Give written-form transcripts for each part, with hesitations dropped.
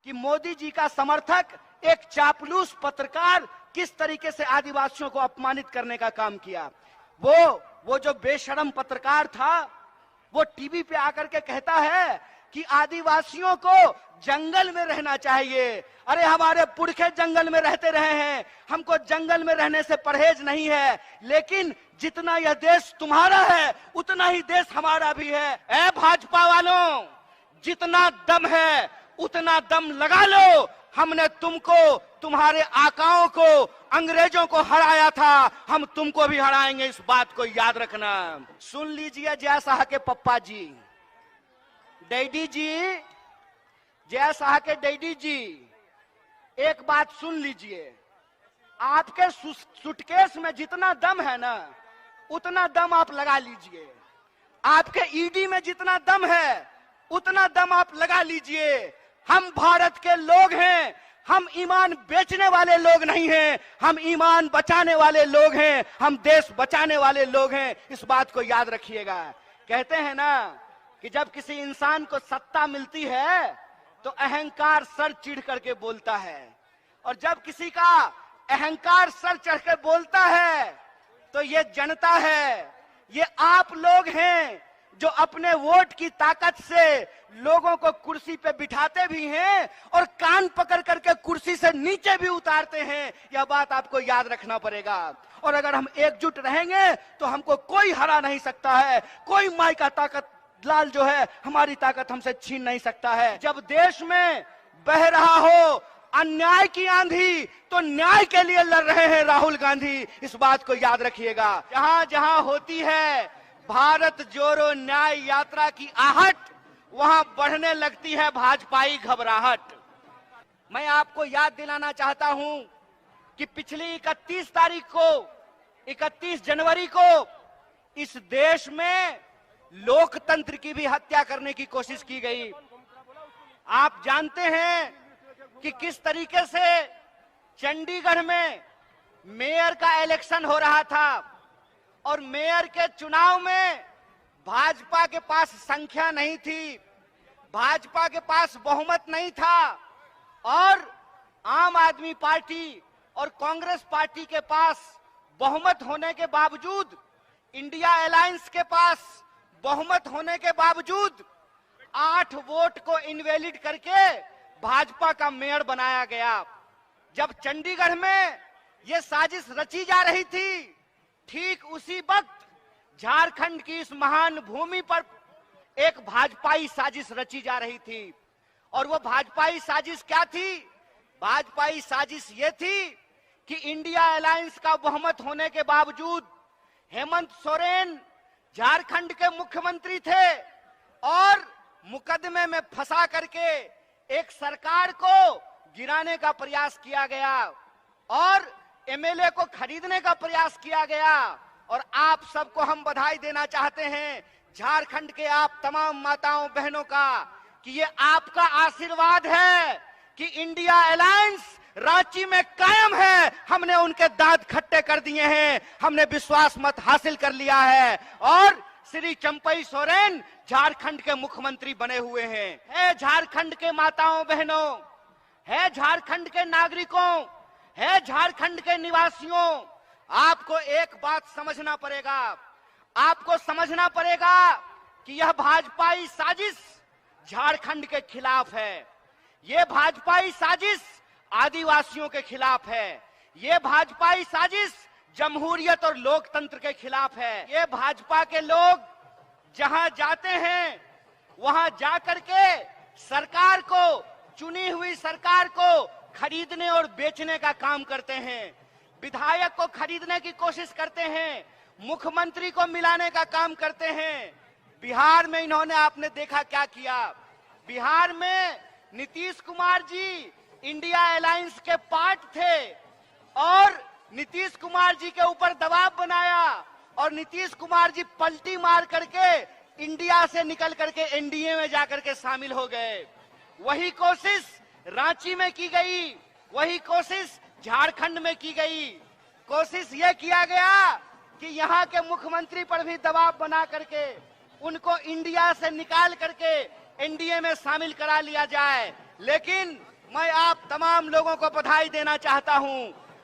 कि मोदी जी का समर्थक एक चापलूस पत्रकार किस तरीके से आदिवासियों को अपमानित करने का काम किया। वो जो बेशरम पत्रकार था, वो टीवी पे आकर के कहता है कि आदिवासियों को जंगल में रहना चाहिए। अरे हमारे पुरखे जंगल में रहते रहे हैं, हमको जंगल में रहने से परहेज नहीं है, लेकिन जितना यह देश तुम्हारा है उतना ही देश हमारा भी है। ऐ भाजपा वालों, जितना दम है उतना दम लगा लो। हमने तुमको, तुम्हारे आकाओं को, अंग्रेजों को हराया था, हम तुमको भी हराएंगे, इस बात को याद रखना। सुन लीजिए जय शाह के पप्पा जी, डैडी जी, जय शाह के डैडी जी, एक बात सुन लीजिए। आपके सूटकेस में जितना दम है ना, उतना दम आप लगा लीजिए। आपके ईडी में जितना दम है उतना दम आप लगा लीजिए। हम भारत के लोग हैं, हम ईमान बेचने वाले लोग नहीं हैं, हम ईमान बचाने वाले लोग हैं, हम देश बचाने वाले लोग हैं, इस बात को याद रखिएगा। कहते हैं ना कि जब किसी इंसान को सत्ता मिलती है तो अहंकार सर चिढ़ करके बोलता है, और जब किसी का अहंकार सर चढ़ के बोलता है तो ये जनता है, ये आप लोग हैं जो अपने वोट की ताकत से लोगों को कुर्सी पे बिठाते भी हैं और कान पकड़ करके कुर्सी से नीचे भी उतारते हैं। यह बात आपको याद रखना पड़ेगा। और अगर हम एकजुट रहेंगे तो हमको कोई हरा नहीं सकता है, कोई माई का ताकत लाल जो है हमारी ताकत हमसे छीन नहीं सकता है। जब देश में बह रहा हो अन्याय की आंधी तो न्याय के लिए लड़ रहे हैं राहुल गांधी, इस बात को याद रखिएगा। जहां जहां होती है भारत जोड़ो न्याय यात्रा की आहट, वहां बढ़ने लगती है भाजपाई घबराहट। मैं आपको याद दिलाना चाहता हूं कि पिछली 31 जनवरी को इस देश में लोकतंत्र की भी हत्या करने की कोशिश की गई। आप जानते हैं कि किस तरीके से चंडीगढ़ में मेयर का इलेक्शन हो रहा था और मेयर के चुनाव में भाजपा के पास संख्या नहीं थी, भाजपा के पास बहुमत नहीं था, और आम आदमी पार्टी और कांग्रेस पार्टी के पास बहुमत होने के बावजूद, इंडिया अलायंस के पास बहुमत होने के बावजूद 8 वोट को इनवैलिड करके भाजपा का मेयर बनाया गया। जब चंडीगढ़ में यह साजिश रची जा रही थी, ठीक उसी वक्त झारखंड की इस महान भूमि पर एक भाजपाई साजिश रची जा रही थी। और वो भाजपाई साजिश क्या थी? भाजपाई साजिश ये थी कि इंडिया अलायंस का बहुमत होने के बावजूद हेमंत सोरेन झारखंड के मुख्यमंत्री थे और मुकदमे में फंसा करके एक सरकार को गिराने का प्रयास किया गया और एमएलए को खरीदने का प्रयास किया गया। और आप सबको हम बधाई देना चाहते हैं, झारखंड के आप तमाम माताओं बहनों का, कि ये आपका आशीर्वाद है कि इंडिया अलायंस रांची में कायम है। हमने उनके दांत खट्टे कर दिए हैं, हमने विश्वास मत हासिल कर लिया है और श्री चंपई सोरेन झारखंड के मुख्यमंत्री बने हुए हैं। है झारखंड के माताओं बहनों, है झारखंड के नागरिकों, है झारखंड के निवासियों, आपको एक बात समझना पड़ेगा। आपको समझना पड़ेगा कि यह भाजपाई साजिश झारखंड के खिलाफ है, यह भाजपाई साजिश आदिवासियों के खिलाफ है, यह भाजपाई साजिश जमहूरियत और लोकतंत्र के खिलाफ है। ये भाजपा के लोग जहां जाते हैं वहां जाकर के सरकार को, चुनी हुई सरकार को खरीदने और बेचने का काम करते हैं, विधायक को खरीदने की कोशिश करते हैं, मुख्यमंत्री को मिलाने का काम करते हैं। बिहार में इन्होंने, आपने देखा क्या किया। बिहार में नीतीश कुमार जी इंडिया अलायंस के पार्ट थे और नीतीश कुमार जी के ऊपर दबाव बनाया और नीतीश कुमार जी पलटी मार करके इंडिया से निकल करके एनडीए में जाकर के शामिल हो गए। वही कोशिश रांची में की गई, वही कोशिश झारखंड में की गई। कोशिश यह किया गया कि यहाँ के मुख्यमंत्री पर भी दबाव बना करके उनको इंडिया से निकाल करके एनडीए में शामिल करा लिया जाए, लेकिन मैं आप तमाम लोगों को बधाई देना चाहता हूं।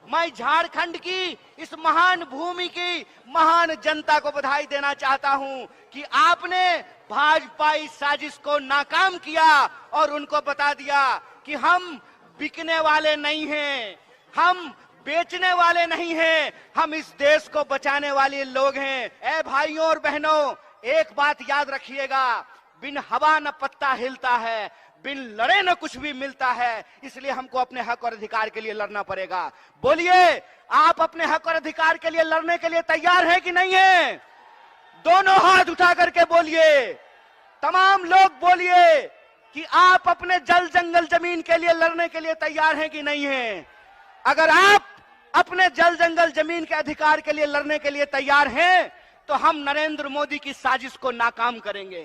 मैं झारखंड की इस महान भूमि की महान जनता को बधाई देना चाहता हूं कि आपने भाजपाई साजिश को नाकाम किया और उनको बता दिया कि हम बिकने वाले नहीं हैं, हम बेचने वाले नहीं हैं, हम इस देश को बचाने वाले लोग हैं। ऐ भाइयों और बहनों, एक बात याद रखिएगा, बिन हवा न पत्ता हिलता है, बिन लड़े न कुछ भी मिलता है। इसलिए हमको अपने हक और अधिकार के लिए लड़ना पड़ेगा। बोलिए, आप अपने हक और अधिकार के लिए लड़ने के लिए तैयार हैं कि नहीं है? दोनों हाथ उठा करके बोलिए, तमाम लोग बोलिए कि आप अपने जल जंगल जमीन के लिए लड़ने के लिए तैयार हैं कि नहीं है? अगर आप अपने जल जंगल जमीन के अधिकार के लिए लड़ने के लिए तैयार हैं तो हम नरेंद्र मोदी की साजिश को नाकाम करेंगे।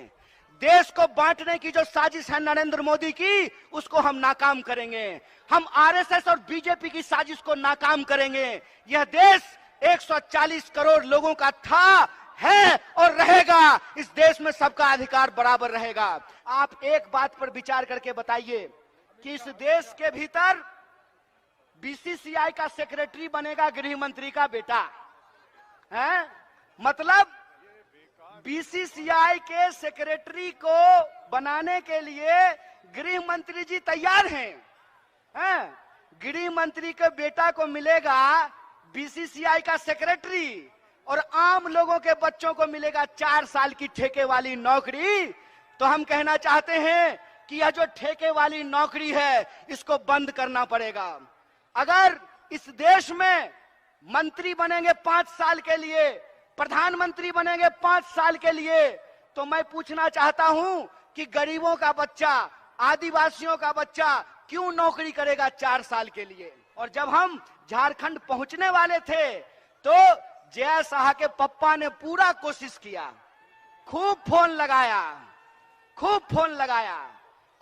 देश को बांटने की जो साजिश है नरेंद्र मोदी की, उसको हम नाकाम करेंगे। हम आरएसएस और बीजेपी की साजिश को नाकाम करेंगे। यह देश 140 करोड़ लोगों का था, है और रहेगा। इस देश में सबका अधिकार बराबर रहेगा। आप एक बात पर विचार करके बताइए कि इस देश के भीतर बीसीसीआई का सेक्रेटरी बनेगा गृह मंत्री का बेटा है। मतलब बीसीसीआई के सेक्रेटरी को बनाने के लिए गृह मंत्री जी तैयार हैं। गृह मंत्री के बेटा को मिलेगा बीसीसीआई का सेक्रेटरी और आम लोगों के बच्चों को मिलेगा 4 साल की ठेके वाली नौकरी। तो हम कहना चाहते हैं कि यह जो ठेके वाली नौकरी है, इसको बंद करना पड़ेगा। अगर इस देश में मंत्री बनेंगे 5 साल के लिए, प्रधानमंत्री बनेंगे 5 साल के लिए, तो मैं पूछना चाहता हूं कि गरीबों का बच्चा, आदिवासियों का बच्चा क्यों नौकरी करेगा 4 साल के लिए? और जब हम झारखंड पहुंचने वाले थे तो जय शाह के पप्पा ने पूरा कोशिश किया, खूब फोन लगाया,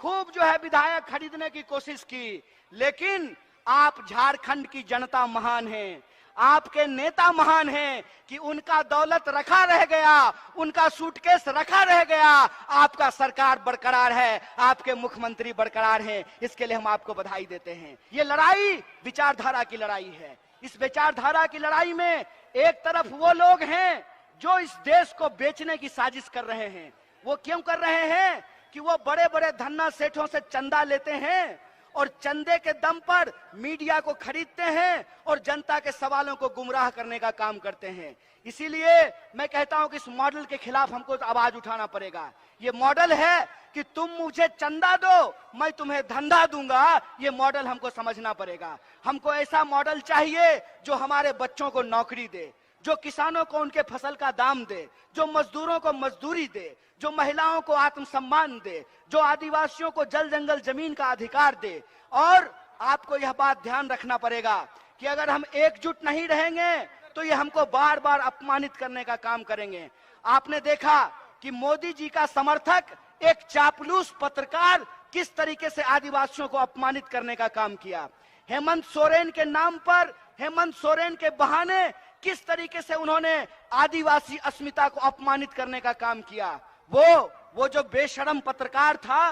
खूब जो है विधायक खरीदने की कोशिश की। लेकिन आप झारखंड की जनता महान है, आपके नेता महान हैं कि उनका दौलत रखा रह गया, उनका सूटकेस रखा रह गया। आपका सरकार बरकरार है, आपके मुख्यमंत्री बरकरार हैं। इसके लिए हम आपको बधाई देते हैं। ये लड़ाई विचारधारा की लड़ाई है। इस विचारधारा की लड़ाई में एक तरफ वो लोग हैं जो इस देश को बेचने की साजिश कर रहे हैं। वो क्यों कर रहे हैं कि वो बड़े बड़े धन्ना सेठों से चंदा लेते हैं और चंदे के दम पर मीडिया को खरीदते हैं और जनता के सवालों को गुमराह करने का काम करते हैं। इसीलिए मैं कहता हूं कि इस मॉडल के खिलाफ हमको आवाज उठाना पड़ेगा। ये मॉडल है कि तुम मुझे चंदा दो, मैं तुम्हें धंधा दूंगा। ये मॉडल हमको समझना पड़ेगा। हमको ऐसा मॉडल चाहिए जो हमारे बच्चों को नौकरी दे, जो किसानों को उनके फसल का दाम दे, जो मजदूरों को मजदूरी दे, जो महिलाओं को आत्मसम्मान दे, जो आदिवासियों को जल जंगल जमीन का अधिकार दे। और आपको यह बात ध्यान रखना पड़ेगा कि अगर हम एकजुट नहीं रहेंगे तो ये हमको बार बार अपमानित करने का काम करेंगे। आपने देखा कि मोदी जी का समर्थक एक चापलूस पत्रकार किस तरीके से आदिवासियों को अपमानित करने का काम किया। हेमंत सोरेन के नाम पर, हेमंत सोरेन के बहाने किस तरीके से उन्होंने आदिवासी अस्मिता को अपमानित करने का काम किया। वो जो बेशरम पत्रकार था,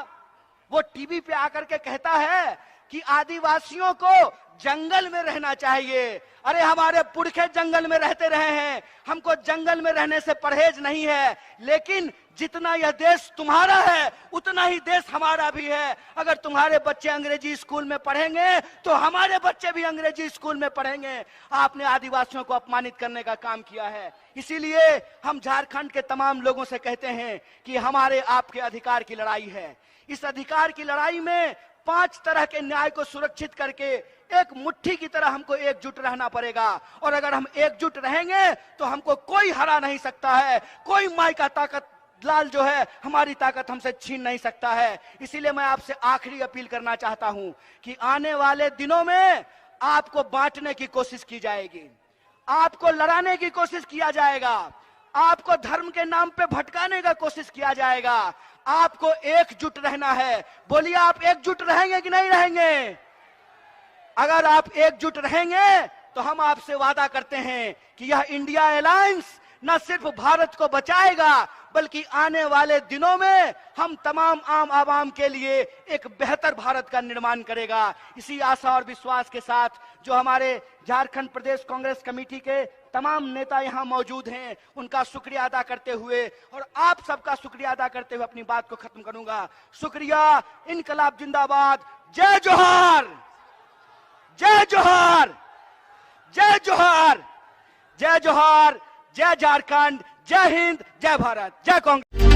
वो टीवी पे आकर के कहता है कि आदिवासियों को जंगल में रहना चाहिए। अरे हमारे पुरखे जंगल में रहते रहे हैं, हमको जंगल में रहने से परहेज नहीं है। लेकिन जितना यह देश तुम्हारा है उतना ही देश हमारा भी है। अगर तुम्हारे बच्चे अंग्रेजी स्कूल में पढ़ेंगे तो हमारे बच्चे भी अंग्रेजी स्कूल में पढ़ेंगे। आपने आदिवासियों को अपमानित करने का काम किया है। इसीलिए हम झारखंड के तमाम लोगों से कहते हैं कि हमारे आपके अधिकार की लड़ाई है। इस अधिकार की लड़ाई में 5 तरह के न्याय को सुरक्षित करके एक मुट्ठी की तरह हमको एकजुट रहना पड़ेगा। और अगर हम एकजुट रहेंगे तो हमको कोई हरा नहीं सकता है, कोई माई का ताकत लाल जो है हमारी ताकत हमसे छीन नहीं सकता है। इसीलिए मैं आपसे आखिरी अपील करना चाहता हूं कि आने वाले दिनों में आपको बांटने की कोशिश की जाएगी, आपको लड़ाने की कोशिश किया जाएगा, आपको धर्म के नाम पे भटकाने का कोशिश किया जाएगा। आपको एकजुट रहना है। बोलिए, आप एकजुट रहेंगे कि नहीं रहेंगे? अगर आप एकजुट रहेंगे तो हम आपसे वादा करते हैं कि यह इंडिया अलायंस न सिर्फ भारत को बचाएगा बल्कि आने वाले दिनों में हम तमाम आम आवाम के लिए एक बेहतर भारत का निर्माण करेगा। इसी आशा और विश्वास के साथ जो हमारे झारखंड प्रदेश कांग्रेस कमेटी के तमाम नेता यहां मौजूद हैं, उनका शुक्रिया अदा करते हुए और आप सबका शुक्रिया अदा करते हुए अपनी बात को खत्म करूंगा। शुक्रिया। इनकलाब जिंदाबाद। जय जोहार, जय जोहार, जय जोहार, जय जोहार, जय झारखंड, जय हिंद, जय भारत, जय कांग्रेस।